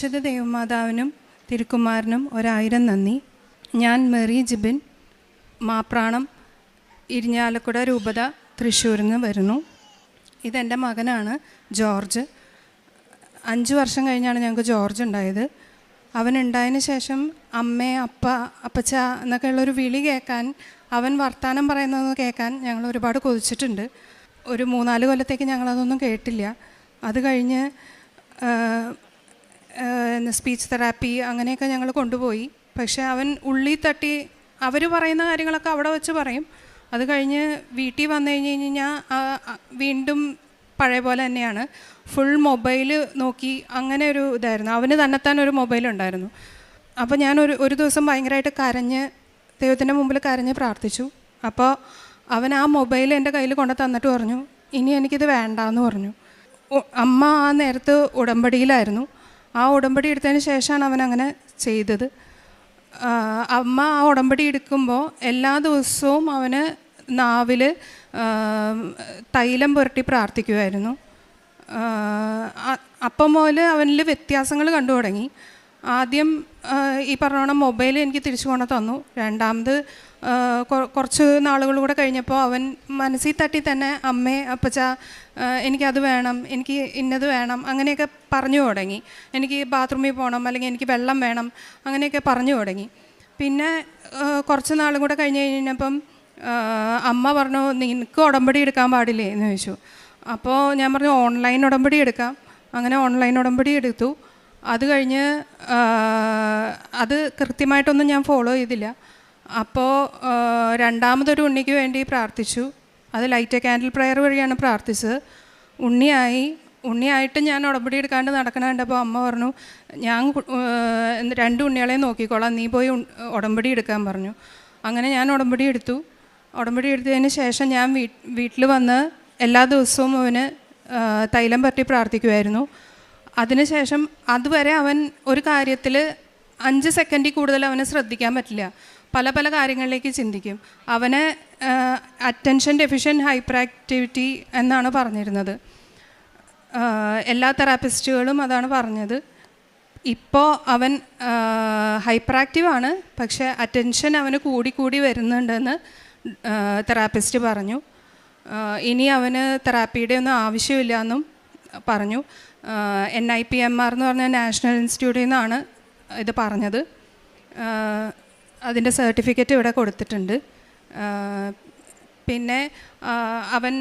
പരിശുദ്ധ ദൈവമാതാവിനും തിരുക്കുമാരനും 1000 നന്ദി. ഞാൻ മെറി ജിബിൻ, മാപ്രാണം, ഇരിഞ്ഞാലക്കുട രൂപത, തൃശ്ശൂരിൽ നിന്ന് വരുന്നു. ഇതെൻ്റെ മകനാണ് ജോർജ്. 5 വർഷം കഴിഞ്ഞാണ് ഞങ്ങൾക്ക് ജോർജ് ഉണ്ടായത്. അവനുണ്ടായതിന് ശേഷം അമ്മേ, അപ്പ, അപ്പച്ച എന്നൊക്കെയുള്ളൊരു വിളി കേൾക്കാൻ, അവൻ വർത്തമാനം പറയുന്നതെന്ന് കേൾക്കാൻ ഞങ്ങൾ ഒരുപാട് കൊതിച്ചിട്ടുണ്ട്. ഒരു 3-4 കൊല്ലത്തേക്ക് ഞങ്ങളതൊന്നും കേട്ടില്ല. അത് കഴിഞ്ഞ് സ്പീച്ച് തെറാപ്പി അങ്ങനെയൊക്കെ ഞങ്ങൾ കൊണ്ടുപോയി. പക്ഷേ അവൻ ഉള്ളിൽ തട്ടി അവർ പറയുന്ന കാര്യങ്ങളൊക്കെ അവിടെ വെച്ച് പറയും. അത് കഴിഞ്ഞ് വീട്ടിൽ വന്നു കഴിഞ്ഞാൽ വീണ്ടും പഴയ പോലെ തന്നെയാണ്. ഫുൾ മൊബൈൽ നോക്കി അങ്ങനെ ഒരു ഇതായിരുന്നു. അവന് തന്നെത്താൻ ഒരു മൊബൈലുണ്ടായിരുന്നു. അപ്പോൾ ഞാൻ ഒരു ദിവസം ഭയങ്കരമായിട്ട് കരഞ്ഞ് ദൈവത്തിൻ്റെ മുമ്പിൽ കരഞ്ഞ് പ്രാർത്ഥിച്ചു. അപ്പോൾ അവൻ ആ മൊബൈൽ എൻ്റെ കയ്യിൽ കൊണ്ട് തന്നിട്ട് പറഞ്ഞു, ഇനി എനിക്കിത് വേണ്ടാന്ന് പറഞ്ഞു. അമ്മ ആ നേരത്ത് ഉടമ്പടിയിലായിരുന്നു. ആ ഉടമ്പടി എടുത്തതിന് ശേഷമാണ് അവനങ്ങനെ ചെയ്തത്. അമ്മ ആ ഉടമ്പടി എടുക്കുമ്പോൾ എല്ലാ ദിവസവും അവന് നാവിൽ തൈലം പുരട്ടി പ്രാർത്ഥിക്കുമായിരുന്നു. അപ്പം മുതൽ അവനിൽ വ്യത്യാസങ്ങൾ കണ്ടു തുടങ്ങി. ആദ്യം ഈ പറഞ്ഞോണം മൊബൈൽ എനിക്ക് തിരിച്ചു കൊണ്ട് തന്നു. രണ്ടാമത് കുറച്ച് നാളുകൾ കൂടെ കഴിഞ്ഞപ്പോൾ അവൻ മനസ്സിൽ തട്ടി തന്നെ അമ്മേ, അപ്പച്ച എനിക്കത് വേണം, എനിക്ക് ഇന്നത് വേണം, അങ്ങനെയൊക്കെ പറഞ്ഞു തുടങ്ങി. എനിക്ക് ബാത്റൂമിൽ പോകണം, അല്ലെങ്കിൽ എനിക്ക് വെള്ളം വേണം, അങ്ങനെയൊക്കെ പറഞ്ഞു തുടങ്ങി. പിന്നെ കുറച്ച് നാളും കൂടെ കഴിഞ്ഞ് കഴിഞ്ഞപ്പം അമ്മ പറഞ്ഞു, നിനക്ക് ഉടമ്പടി എടുക്കാൻ പാടില്ലേ എന്ന് ചോദിച്ചു. അപ്പോൾ ഞാൻ പറഞ്ഞു ഓൺലൈൻ ഉടമ്പടി എടുക്കാം. അങ്ങനെ ഓൺലൈൻ ഉടമ്പടി എടുത്തു. അത് കഴിഞ്ഞ് അത് കൃത്യമായിട്ടൊന്നും ഞാൻ ഫോളോ ചെയ്തില്ല. അപ്പോൾ രണ്ടാമതൊരു ഉണ്ണിക്ക് വേണ്ടി പ്രാർത്ഥിച്ചു. അത് ലൈറ്റ് എ ക്യാൻഡിൽ പ്രെയർ വഴിയാണ് പ്രാർത്ഥിച്ചത്. ഉണ്ണിയായിട്ട് ഞാൻ ഉടമ്പടി എടുക്കാണ്ട് നടക്കണ കണ്ടപ്പോൾ അമ്മ പറഞ്ഞു, ഞാൻ 2 ഉണ്ണികളെ നോക്കിക്കോളാം, നീ പോയി ഉടമ്പടി എടുക്കാൻ പറഞ്ഞു. അങ്ങനെ ഞാൻ ഉടമ്പടി എടുത്തു. ഉടമ്പടി എടുത്തതിന് ശേഷം ഞാൻ വീട്ടിൽ വന്ന് എല്ലാ ദിവസവും അവന് തൈലം പറ്റി പ്രാർത്ഥിക്കുമായിരുന്നു. അതിനുശേഷം അതുവരെ അവൻ ഒരു കാര്യത്തിൽ 5 സെക്കൻഡിൽ കൂടുതൽ അവന് ശ്രദ്ധിക്കാൻ പറ്റില്ല. പല പല കാര്യങ്ങളിലേക്ക് ചിന്തിക്കും. അവനെ അറ്റൻഷൻ ഡെഫിഷ്യൻ്റ് ഹൈപ്പർ ആക്ടിവിറ്റി എന്നാണ് പറഞ്ഞിരുന്നത്. എല്ലാ തെറാപ്പിസ്റ്റുകളും അതാണ് പറഞ്ഞത്. ഇപ്പോൾ അവൻ ഹൈപ്പർ ആക്റ്റീവാണ്, പക്ഷേ അറ്റൻഷൻ അവന് കൂടി വരുന്നുണ്ടെന്ന് തെറാപ്പിസ്റ്റ് പറഞ്ഞു. ഇനി അവന് തെറാപ്പിയുടെ ഒന്നും ആവശ്യമില്ല എന്നും പറഞ്ഞു. NIPMR എന്ന് പറഞ്ഞ നാഷണൽ ഇൻസ്റ്റിറ്റ്യൂട്ടിൽ നിന്നാണ് ഇത് പറഞ്ഞത്. അതിൻ്റെ സർട്ടിഫിക്കറ്റ് ഇവിടെ കൊടുത്തിട്ടുണ്ട്. പിന്നെ അവൻ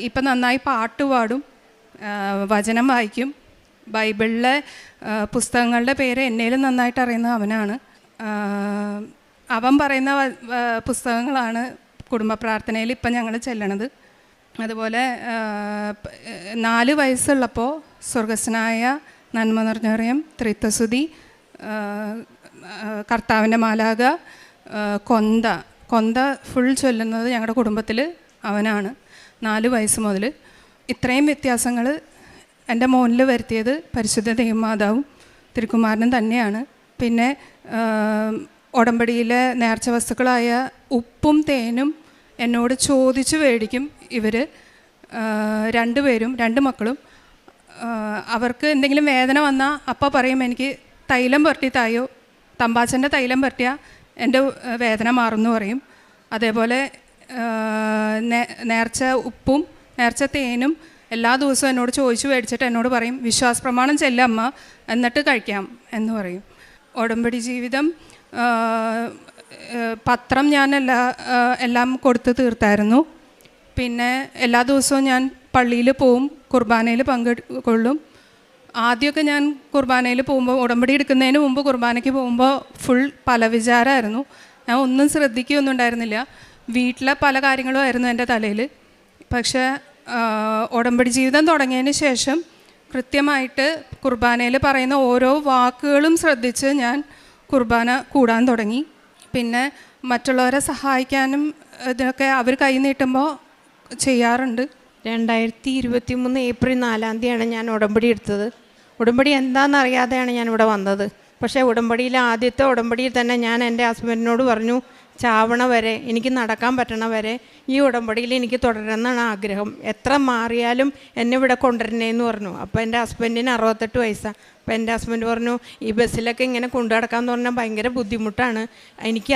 ഇപ്പം നന്നായി പാട്ട് പാടും, വചനം വായിക്കും. ബൈബിളിലെ പുസ്തകങ്ങളുടെ പേര് എന്നേലും നന്നായിട്ട് അറിയുന്നത് അവനാണ്. അവൻ പറയുന്ന പുസ്തകങ്ങളാണ് കുടുംബ പ്രാർത്ഥനയിൽ ഇപ്പം ഞങ്ങൾ ചെല്ലണത്. അതുപോലെ 4 വയസ്സുള്ളപ്പോൾ സ്വർഗസ്നായ നന്മ നിറഞ്ഞറിയം, ത്രിത്വസുതി, കർത്താവിൻ്റെ മാലാക, കൊന്ത ഫുൾ ചൊല്ലുന്നത് ഞങ്ങളുടെ കുടുംബത്തിൽ അവനാണ്. 4 വയസ്സ് മുതൽ. ഇത്രയും വ്യത്യാസങ്ങൾ എൻ്റെ മോനിൽ വരുത്തിയത് പരിശുദ്ധ ദൈവമാതാവും തിരുക്കുമാരനും തന്നെയാണ്. പിന്നെ ഉടമ്പടിയിലെ നേർച്ച വസ്തുക്കളായ ഉപ്പും തേനും എന്നോട് ചോദിച്ചു മേടിക്കും ഇവർ 2 പേരും, 2 മക്കളും. അവർക്ക് എന്തെങ്കിലും വേദന വന്നാൽ അപ്പം പറയും, എനിക്ക് തൈലം പുരട്ടി തായോ, തമ്പാച്ചൻ്റെ തൈലം പുരട്ടിയാൽ എൻ്റെ വേദന മാറുമെന്ന് പറയും. അതേപോലെ നേർച്ച ഉപ്പും നേർച്ച തേനും എല്ലാ ദിവസവും എന്നോട് ചോദിച്ചു മേടിച്ചിട്ട് എന്നോട് പറയും, വിശ്വാസ പ്രമാണം ചെല്ലമ്മ, എന്നിട്ട് കഴിക്കാം എന്ന് പറയും. ഉടമ്പടി ജീവിതം പത്രം ഞാൻ എല്ലാം കൊടുത്ത് തീർത്തായിരുന്നു. പിന്നെ എല്ലാ ദിവസവും ഞാൻ പള്ളിയിൽ പോവും, കുർബാനയിൽ പങ്കെടുക്കൊള്ളും. ആദ്യമൊക്കെ ഞാൻ കുർബാനയിൽ പോകുമ്പോൾ, ഉടമ്പടി എടുക്കുന്നതിന് മുമ്പ് കുർബാനയ്ക്ക് പോകുമ്പോൾ ഫുൾ പല വിചാരമായിരുന്നു. ഞാൻ ഒന്നും ശ്രദ്ധിക്കുകയൊന്നും ഉണ്ടായിരുന്നില്ല. വീട്ടിലെ പല കാര്യങ്ങളും ആയിരുന്നു എൻ്റെ തലയിൽ. പക്ഷേ ഉടമ്പടി ജീവിതം തുടങ്ങിയതിന് ശേഷം കൃത്യമായിട്ട് കുർബാനയിൽ പറയുന്ന ഓരോ വാക്കുകളും ശ്രദ്ധിച്ച് ഞാൻ കുർബാന കൂടാൻ തുടങ്ങി. പിന്നെ മറ്റുള്ളവരെ സഹായിക്കാനും ഇതൊക്കെ അവർ കൈ നീട്ടുമ്പോൾ ചെയ്യാറുണ്ട്. 2023 ഏപ്രിൽ 4-ാം തീയതിയാണ് ഞാൻ ഉടമ്പടി എടുത്തത്. ഉടമ്പടി എന്താണെന്നറിയാതെയാണ് ഞാനിവിടെ വന്നത്. പക്ഷേ ഉടമ്പടിയിൽ ആദ്യത്തെ ഉടമ്പടിയിൽ തന്നെ ഞാൻ എൻ്റെ ഹസ്ബൻഡിനോട് പറഞ്ഞു, ചാവണ വരെ, എനിക്ക് നടക്കാൻ പറ്റണ വരെ ഈ ഉടമ്പടിയിൽ എനിക്ക് തുടരണമെന്നാണ് ആഗ്രഹം, എത്ര മാറിയാലും എന്നെ ഇവിടെ കൊണ്ടുവരണേന്ന് പറഞ്ഞു. അപ്പോൾ എൻ്റെ ഹസ്ബൻഡിന് 68 വയസ്സാണ്. അപ്പം എൻ്റെ ഹസ്ബൻഡ് പറഞ്ഞു, ഈ ബസ്സിലൊക്കെ ഇങ്ങനെ കൊണ്ടു നടക്കാമെന്ന് പറഞ്ഞാൽ ഭയങ്കര ബുദ്ധിമുട്ടാണ്, എനിക്ക്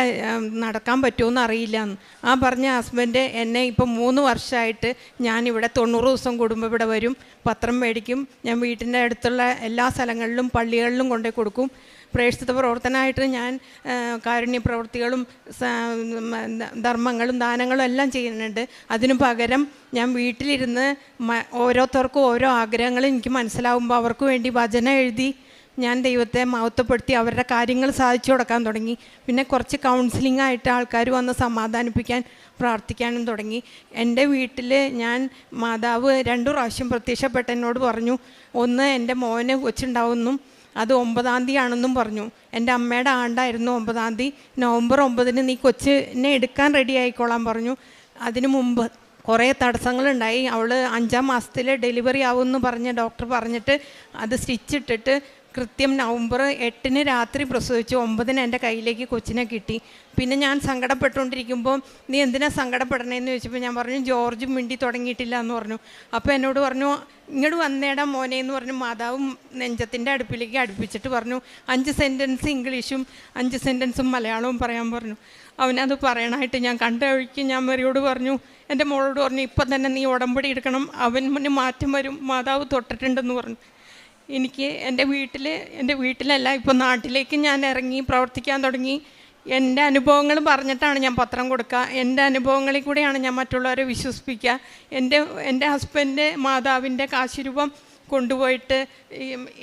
നടക്കാൻ പറ്റുമെന്ന് അറിയില്ല എന്ന്. ആ പറഞ്ഞ ഹസ്ബൻഡ് എന്നെ ഇപ്പം 3 വർഷമായിട്ട് ഞാനിവിടെ 90 ദിവസം കൂടുമ്പോൾ ഇവിടെ വരും, പത്രം മേടിക്കും, ഞാൻ വീട്ടിൻ്റെ അടുത്തുള്ള എല്ലാ സ്ഥലങ്ങളിലും പള്ളികളിലും കൊണ്ടുപോയി കൊടുക്കും. പ്രേക്ഷിത പ്രവർത്തനമായിട്ട് ഞാൻ കാരുണ്യ പ്രവൃത്തികളും ധർമ്മങ്ങളും ദാനങ്ങളും എല്ലാം ചെയ്യുന്നുണ്ട്. അതിനു പകരം ഞാൻ വീട്ടിലിരുന്ന് ഓരോരുത്തർക്കും ഓരോ ആഗ്രഹങ്ങളും എനിക്ക് മനസ്സിലാവുമ്പോൾ അവർക്ക് വേണ്ടി വചനം എഴുതി ഞാൻ ദൈവത്തെ മഹത്വപ്പെടുത്തി അവരുടെ കാര്യങ്ങൾ സാധിച്ചു കൊടുക്കാൻ തുടങ്ങി. പിന്നെ കുറച്ച് കൗൺസിലിംഗ് ആയിട്ട് ആൾക്കാർ വന്ന് സമാധാനിപ്പിക്കാൻ പ്രാർത്ഥിക്കാനും തുടങ്ങി. എൻ്റെ വീട്ടിൽ ഞാൻ മാതാവ് 2 പ്രാവശ്യം പ്രത്യക്ഷപ്പെട്ട് എന്നോട് പറഞ്ഞു, ഒന്ന് എൻ്റെ മോന് കൊച്ചുണ്ടാവുമെന്നും അത് 9-ാം തീയതി ആണെന്നും പറഞ്ഞു. എൻ്റെ അമ്മയുടെ ആണ്ടായിരുന്നു 9-ാം തീയതി. നവംബർ 9-ന് നീ കൊച്ചിനെ എടുക്കാൻ റെഡി ആയിക്കോളാൻ പറഞ്ഞു. അതിനു മുമ്പ് കുറേ തടസ്സങ്ങളുണ്ടായി. അവൾ 5-ാം മാസത്തിൽ ഡെലിവറി ആവുമെന്ന് പറഞ്ഞ് ഡോക്ടർ പറഞ്ഞിട്ട് അത് സ്റ്റിച്ചിട്ടിട്ട് കൃത്യം നവംബർ 8-ന് രാത്രി പ്രസവിച്ചു. 9-ന് എൻ്റെ കയ്യിലേക്ക് കൊച്ചിനെ കിട്ടി. പിന്നെ ഞാൻ സങ്കടപ്പെട്ടുകൊണ്ടിരിക്കുമ്പോൾ നീ എന്തിനാ സങ്കടപ്പെടണേന്ന് ചോദിച്ചപ്പോൾ ഞാൻ പറഞ്ഞു, ജോർജ് മിണ്ടി തുടങ്ങിയിട്ടില്ല എന്ന് പറഞ്ഞു. അപ്പോൾ എന്നോട് പറഞ്ഞു, ഇങ്ങോട്ട് വന്നേടാ മോനെ എന്ന് പറഞ്ഞു മാതാവും നെഞ്ചത്തിൻ്റെ അടുപ്പിലേക്ക് അടുപ്പിച്ചിട്ട് പറഞ്ഞു, 5 സെൻറ്റൻസ് ഇംഗ്ലീഷും 5 സെൻറ്റൻസും മലയാളവും പറയാൻ പറഞ്ഞു. അവനത് പറയണമായിട്ട് ഞാൻ കണ്ട വഴിക്ക് ഞാൻ മരിയോട് പറഞ്ഞു, എൻ്റെ മോളോട് പറഞ്ഞു, ഇപ്പം തന്നെ നീ ഉടമ്പടി എടുക്കണം, അവന് മാറ്റം വരും, മാതാവ് തൊട്ടിട്ടുണ്ടെന്ന് പറഞ്ഞു. എനിക്ക് എൻ്റെ വീട്ടിലല്ല, ഇപ്പോൾ നാട്ടിലേക്ക് ഞാൻ ഇറങ്ങി പ്രവർത്തിക്കാൻ തുടങ്ങി. എൻ്റെ അനുഭവങ്ങൾ പറഞ്ഞിട്ടാണ് ഞാൻ പത്രം കൊടുക്കുക. എൻ്റെ അനുഭവങ്ങളിൽ കൂടെയാണ് ഞാൻ മറ്റുള്ളവരെ വിശ്വസിപ്പിക്കുക. എൻ്റെ ഹസ്ബൻഡ് മാതാവിൻ്റെ കാശുരൂപം കൊണ്ടുപോയിട്ട്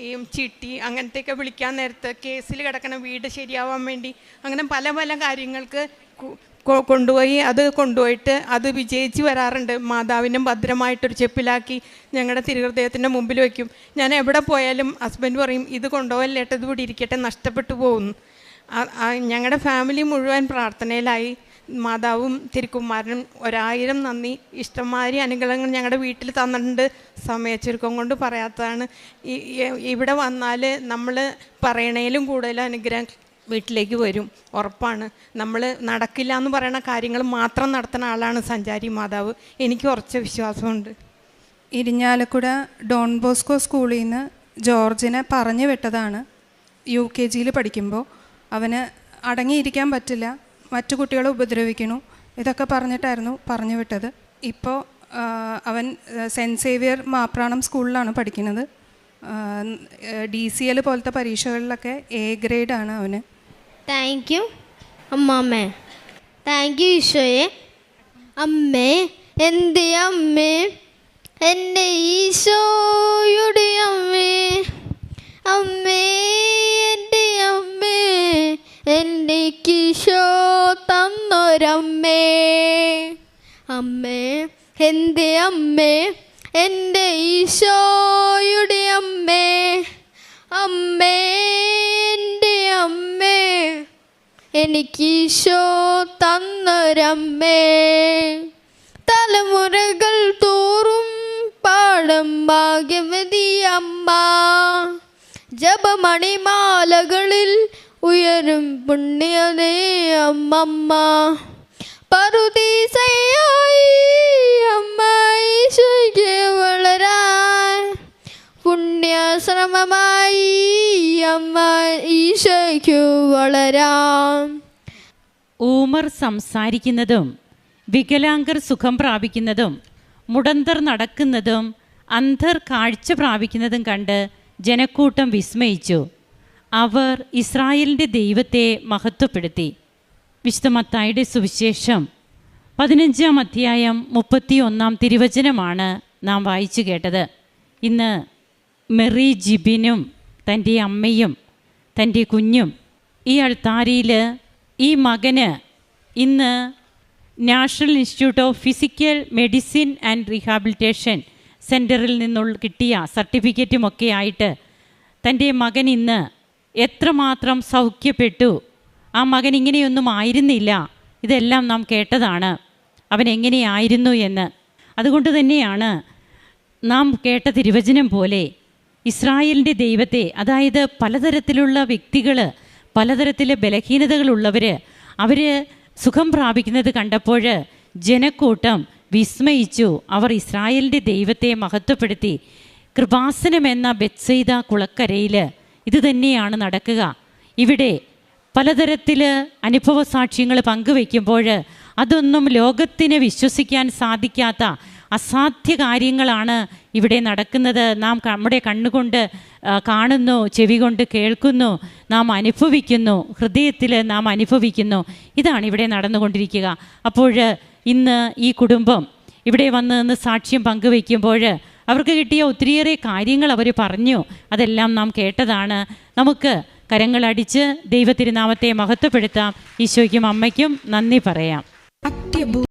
ഈ ചിട്ടി അങ്ങനത്തെയൊക്കെ വിളിക്കാൻ നേരത്ത് കേസിൽ കിടക്കണ വീട് ശരിയാവാൻ വേണ്ടി അങ്ങനെ പല പല കാര്യങ്ങൾക്ക് കൊണ്ടുപോയിട്ട് അത് വിജയിച്ച് വരാറുണ്ട്. മാതാവിനെ ഭദ്രമായിട്ടൊരു ചെപ്പിലാക്കി ഞങ്ങളുടെ തിരുഹൃദയത്തിൻ്റെ മുമ്പിൽ വയ്ക്കും. ഞാൻ എവിടെ പോയാലും ഹസ്ബൻഡ് പറയും, ഇത് കൊണ്ടുപോകല്ലേട്ട്, ഇത് ഇവിടെ ഇരിക്കട്ടെ, നഷ്ടപ്പെട്ടു പോകുന്നു. ഞങ്ങളുടെ ഫാമിലി മുഴുവൻ പ്രാർത്ഥനയിലായി. മാതാവും തിരുക്കുമാരനും 1000 നന്ദി. ഇഷ്ടംമാതിരി അനുഗ്രഹങ്ങൾ ഞങ്ങളുടെ വീട്ടിൽ തന്നിട്ടുണ്ട്. സമയച്ചുരുക്കം കൊണ്ട് പറയാത്തതാണ്. ഇവിടെ വന്നാൽ നമ്മൾ പറയണേലും കൂടുതൽ അനുഗ്രഹം വീട്ടിലേക്ക് വരും, ഉറപ്പാണ്. നമ്മൾ നടക്കില്ല എന്ന് പറയുന്ന കാര്യങ്ങൾ മാത്രം നടത്തുന്ന ആളാണ് സഞ്ചാരി മാതാവ്. എനിക്ക് ഉറച്ച വിശ്വാസമുണ്ട്. ഇരിഞ്ഞാലക്കുട ഡോൺ ബോസ്കോ സ്കൂളിൽ നിന്ന് ജോർജിനെ പറഞ്ഞു വിട്ടതാണ്. UKG പഠിക്കുമ്പോൾ അവന് അടങ്ങിയിരിക്കാൻ പറ്റില്ല, മറ്റു കുട്ടികളെ ഉപദ്രവിക്കണു, ഇതൊക്കെ പറഞ്ഞിട്ടായിരുന്നു പറഞ്ഞു വിട്ടത്. ഇപ്പോൾ അവൻ സെൻറ്റ് സേവിയർ മാപ്രാണം സ്കൂളിലാണ് പഠിക്കുന്നത്. DCL പോലത്തെ പരീക്ഷകളിലൊക്കെ A ഗ്രേഡാണ് അവന്. താങ്ക് യു അമ്മേ, താങ്ക് യു ഈശോയെ. അമ്മേ, എൻ്റെ അമ്മേ, എൻ്റെ ഈശോയുടെ അമ്മേ, അമ്മേ എൻ്റെ അമ്മേ, എൻ്റെ ഈശോ തന്നൊരമ്മേ, അമ്മേ എൻ്റെ അമ്മേ, എൻ്റെ ഈശോയുടെ അമ്മേ, അമ്മേ എൻ്റെ അമ്മേ, എനിക്കീശോ തന്നൊരമ്മേ, തലമുറകൾ തോറും പാടം ഭാഗ്യവതി അമ്മ, ജപമണിമാലകളിൽ ഉയരും പുണ്യതേ അമ്മമ്മ, പറുദീസയായി അമ്മ ഈശോയ്ക്ക് വളരാൻ, പുണ്യശ്രമമായി അമ്മ ഈശോയ്ക്കു വളരാം. ഊമർ സംസാരിക്കുന്നതും വികലാംഗർ സുഖം പ്രാപിക്കുന്നതും മുടന്തർ നടക്കുന്നതും അന്ധർ കാഴ്ച പ്രാപിക്കുന്നതും കണ്ട് ജനക്കൂട്ടം വിസ്മയിച്ചു. അവർ ഇസ്രായേലിൻ്റെ ദൈവത്തെ മഹത്വപ്പെടുത്തി. വിശുദ്ധ മത്തായിയുടെ സുവിശേഷം 15-ാം അധ്യായം 31-ാം തിരുവചനമാണ് നാം വായിച്ചു കേട്ടത്. ഇന്ന് മെറി ജിബിനും തൻ്റെ അമ്മയും തൻ്റെ കുഞ്ഞും ഈ അൾത്താരിയിൽ ഈ മകന് ഇന്ന് national institute of physical medicine and rehabilitation സെൻറ്ററിൽ നിന്നുള്ള കിട്ടിയ സർട്ടിഫിക്കറ്റുമൊക്കെ ആയിട്ട് തൻ്റെ മകൻ ഇന്ന് എത്രമാത്രം സൗഖ്യപ്പെട്ടു. ആ മകൻ ഇങ്ങനെയൊന്നും ആയിരുന്നില്ല, ഇതെല്ലാം നാം കേട്ടതാണ്, അവൻ എങ്ങനെയായിരുന്നു എന്ന്. അതുകൊണ്ട് തന്നെയാണ് നാം കേട്ട തിരുവചനം പോലെ ഇസ്രായേലിൻ്റെ ദൈവത്തെ, അതായത് പലതരത്തിലുള്ള വ്യക്തികൾ, പലതരത്തിലെ ബലഹീനതകളുള്ളവർ, അവർ സുഖം പ്രാപിക്കുന്നത് കണ്ടപ്പോൾ ജനക്കൂട്ടം വിസ്മയിച്ചു. അവർ ഇസ്രായേലിൻ്റെ ദൈവത്തെ മഹത്വപ്പെടുത്തി. കൃപാസനം എന്ന ബെത്സൈദ കുളക്കരയിൽ ഇത് തന്നെയാണ് നടക്കുക. ഇവിടെ പലതരത്തിൽ അനുഭവ സാക്ഷ്യങ്ങൾ പങ്കുവയ്ക്കുമ്പോൾ അതൊന്നും ലോകത്തിന് വിശ്വസിക്കാൻ സാധിക്കാത്ത അസാധ്യ കാര്യങ്ങളാണ് ഇവിടെ നടക്കുന്നത്. നാം നമ്മുടെ കണ്ണുകൊണ്ട് കാണുന്നു, ചെവി കൊണ്ട് കേൾക്കുന്നു, നാം അനുഭവിക്കുന്നു, ഹൃദയത്തിൽ നാം അനുഭവിക്കുന്നു. ഇതാണ് ഇവിടെ നടന്നുകൊണ്ടിരിക്കുക. അപ്പോൾ ഇന്ന് ഈ കുടുംബം ഇവിടെ വന്ന് സാക്ഷ്യം പങ്കുവയ്ക്കുമ്പോൾ അവർക്ക് കിട്ടിയ ഒത്തിരിയേറെ കാര്യങ്ങൾ അവർ പറഞ്ഞു. അതെല്ലാം നാം കേട്ടതാണ്. നമുക്ക് കരങ്ങളടിച്ച് ദൈവത്തിരുനാമത്തെ മഹത്വപ്പെടുത്താം. ഈശോയ്ക്കും അമ്മയ്ക്കും നന്ദി പറയാം.